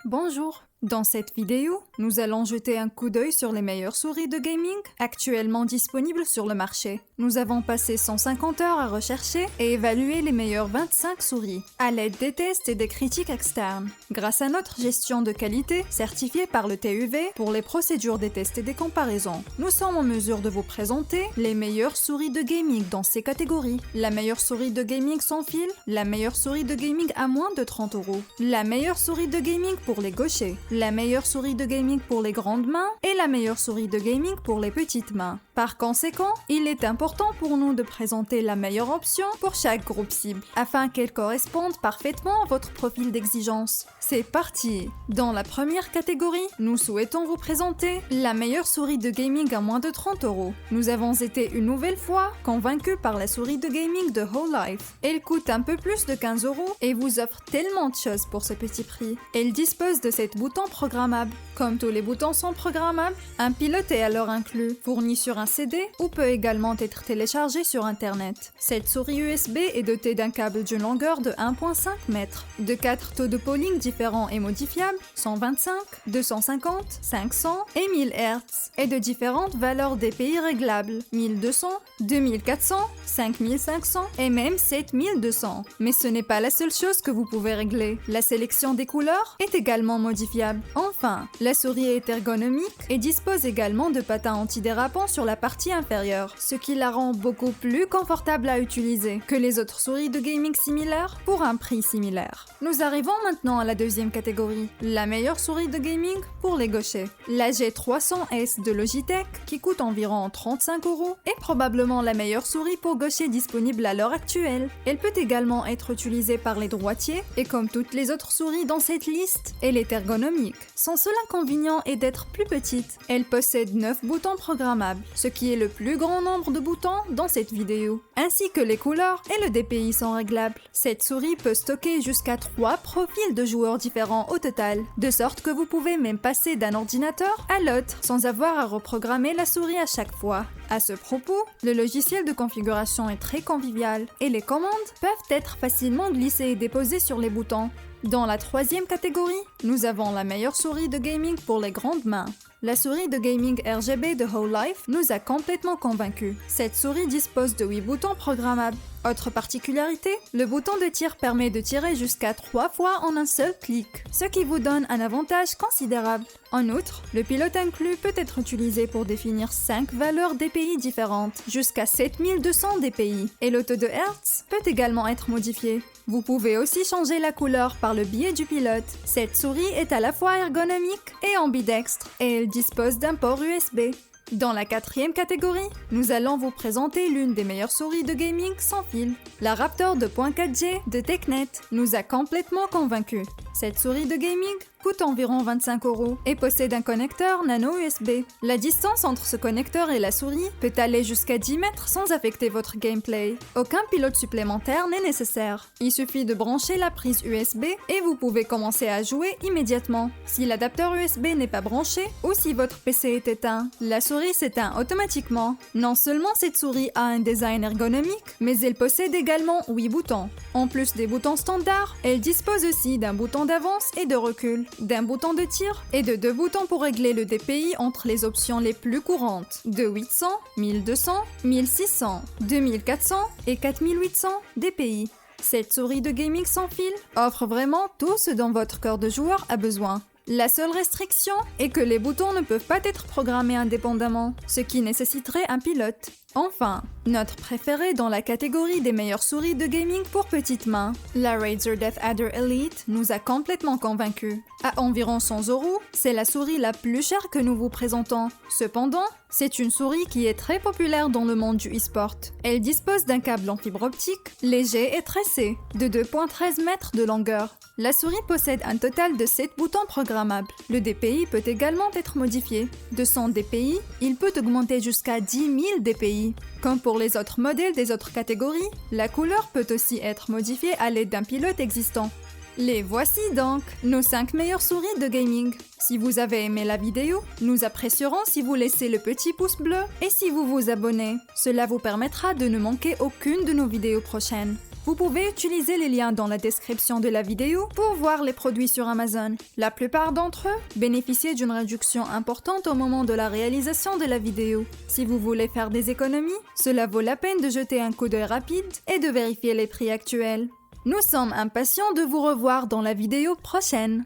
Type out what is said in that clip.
Bonjour! Dans cette vidéo, nous allons jeter un coup d'œil sur les meilleures souris de gaming actuellement disponibles sur le marché. Nous avons passé 150 heures à rechercher et évaluer les meilleures 25 souris, à l'aide des tests et des critiques externes. Grâce à notre gestion de qualité, certifiée par le TÜV pour les procédures des tests et des comparaisons, nous sommes en mesure de vous présenter les meilleures souris de gaming dans ces catégories. La meilleure souris de gaming sans fil, la meilleure souris de gaming à moins de 30 €, la meilleure souris de gaming pour les gauchers, la meilleure souris de gaming pour les grandes mains et la meilleure souris de gaming pour les petites mains. Par conséquent, il est important pour nous de présenter la meilleure option pour chaque groupe cible, afin qu'elle corresponde parfaitement à votre profil d'exigence. C'est parti! Dans la première catégorie, nous souhaitons vous présenter la meilleure souris de gaming à moins de 30 €. Nous avons été une nouvelle fois convaincus par la souris de gaming de Hololive. Elle coûte un peu plus de 15 € et vous offre tellement de choses pour ce petit prix. Elle dispose de 7 boutons programmables. Comme tous les boutons sont programmables, un pilote est alors inclus, fourni sur un CD ou peut également être téléchargé sur Internet. Cette souris USB est dotée d'un câble d'une longueur de 1,5 m, de 4 taux de polling différents et modifiables, 125, 250, 500 et 1000 Hz, et de différentes valeurs DPI réglables, 1200, 2400, 5500 et même 7200. Mais ce n'est pas la seule chose que vous pouvez régler. La sélection des couleurs est également modifiable. Enfin, la souris est ergonomique et dispose également de patins antidérapants sur la partie inférieure, ce qui la rend beaucoup plus confortable à utiliser que les autres souris de gaming similaires pour un prix similaire. Nous arrivons maintenant à la deuxième catégorie, la meilleure souris de gaming pour les gauchers. La G300S de Logitech, qui coûte environ 35 €, est probablement la meilleure souris pour gauchers disponible à l'heure actuelle. Elle peut également être utilisée par les droitiers et comme toutes les autres souris dans cette liste, elle est ergonomique. Son seul inconvénient est d'être plus petite. Elle possède 9 boutons programmables, ce qui est le plus grand nombre de boutons dans cette vidéo. Ainsi que les couleurs et le DPI sont réglables. Cette souris peut stocker jusqu'à 3 profils de joueurs différents au total, de sorte que vous pouvez même passer d'un ordinateur à l'autre sans avoir à reprogrammer la souris à chaque fois. À ce propos, le logiciel de configuration est très convivial et les commandes peuvent être facilement glissées et déposées sur les boutons. Dans la troisième catégorie, nous avons la meilleure souris de gaming pour les grandes mains. La souris de gaming RGB de Hololive nous a complètement convaincus. Cette souris dispose de 8 boutons programmables. Autre particularité, le bouton de tir permet de tirer jusqu'à 3 fois en un seul clic, ce qui vous donne un avantage considérable. En outre, le pilote inclus peut être utilisé pour définir 5 valeurs DPI différentes, jusqu'à 7200 DPI, et le taux de Hertz peut également être modifié. Vous pouvez aussi changer la couleur par le biais du pilote. Cette souris est à la fois ergonomique et ambidextre, et elle dispose d'un port USB. Dans la quatrième catégorie, nous allons vous présenter l'une des meilleures souris de gaming sans fil. La Raptor 2.4G de TechNet nous a complètement convaincus. Cette souris de gaming coûte environ 25 € et possède un connecteur nano USB. La distance entre ce connecteur et la souris peut aller jusqu'à 10 mètres sans affecter votre gameplay. Aucun pilote supplémentaire n'est nécessaire. Il suffit de brancher la prise USB et vous pouvez commencer à jouer immédiatement. Si l'adapteur USB n'est pas branché ou si votre PC est éteint, la souris s'éteint automatiquement. Non seulement cette souris a un design ergonomique, mais elle possède également 8 boutons. En plus des boutons standards, elle dispose aussi d'un bouton d'avance et de recul, d'un bouton de tir et de 2 boutons pour régler le DPI entre les options les plus courantes, de 800, 1200, 1600, 2400 et 4800 DPI. Cette souris de gaming sans fil offre vraiment tout ce dont votre cœur de joueur a besoin. La seule restriction est que les boutons ne peuvent pas être programmés indépendamment, ce qui nécessiterait un pilote. Enfin, notre préférée dans la catégorie des meilleures souris de gaming pour petites mains, la Razer DeathAdder Elite nous a complètement convaincus. À environ 100 €, c'est la souris la plus chère que nous vous présentons. Cependant, c'est une souris qui est très populaire dans le monde du e-sport. Elle dispose d'un câble en fibre optique, léger et tressé, de 2,13 m de longueur. La souris possède un total de 7 boutons programmables. Le DPI peut également être modifié. De 100 DPI, il peut augmenter jusqu'à 10 000 DPI. Comme pour les autres modèles des autres catégories, la couleur peut aussi être modifiée à l'aide d'un pilote existant. Les voici donc, nos 5 meilleures souris de gaming. Si vous avez aimé la vidéo, nous apprécierons si vous laissez le petit pouce bleu et si vous vous abonnez. Cela vous permettra de ne manquer aucune de nos vidéos prochaines. Vous pouvez utiliser les liens dans la description de la vidéo pour voir les produits sur Amazon. La plupart d'entre eux bénéficient d'une réduction importante au moment de la réalisation de la vidéo. Si vous voulez faire des économies, cela vaut la peine de jeter un coup d'œil rapide et de vérifier les prix actuels. Nous sommes impatients de vous revoir dans la vidéo prochaine.